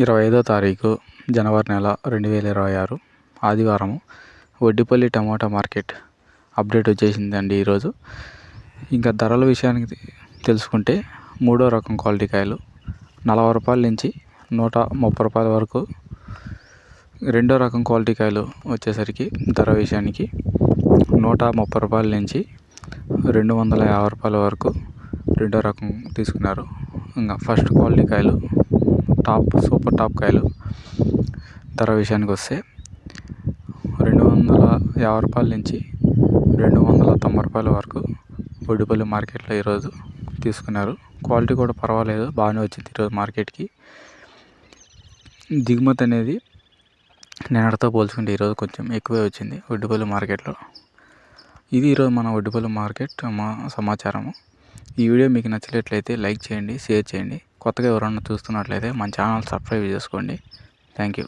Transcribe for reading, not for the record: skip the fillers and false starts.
25వ తారీఖు జనవరి నెల 2026 ఆదివారం వడ్డిపల్లి టమోటా మార్కెట్ అప్డేట్ వచ్చేసిందండి ఈరోజు. ఇంకా ధరల విషయానికి తెలుసుకుంటే మూడో రకం క్వాలిటీ కాయలు 40 రూపాయల నుంచి 130 రూపాయల వరకు, రెండో రకం క్వాలిటీ కాయలు వచ్చేసరికి ధర విషయానికి 130 రూపాయల నుంచి 250 రూపాయల వరకు రెండో రకం తీసుకున్నారు. ఇంకా ఫస్ట్ క్వాలిటీ కాయలు సూపర్ టాప్ కాయలు ధర విషయానికి వస్తే 250 రూపాయల నుంచి 290 రూపాయల వరకు వడ్డిపల్లి మార్కెట్లో ఈరోజు తీసుకున్నారు. క్వాలిటీ కూడా పర్వాలేదు, బాగానే వచ్చింది ఈరోజు మార్కెట్కి. దిగుమతి అనేది నిన్నటితో పోల్చుకుంటే ఈరోజు కొంచెం ఎక్కువే వచ్చింది వడ్డిపల్లి మార్కెట్లో. ఇది ఈరోజు మన వడ్డిపల్లి మార్కెట్ సమాచారము. ఈ వీడియో మీకు నచ్చినట్లయితే లైక్ చేయండి, షేర్ చేయండి. కొత్తగా ఎవరన్నా చూస్తున్నట్లయితే మన ఛానల్ సబ్స్క్రైబ్ చేసుకోండి. Thank you.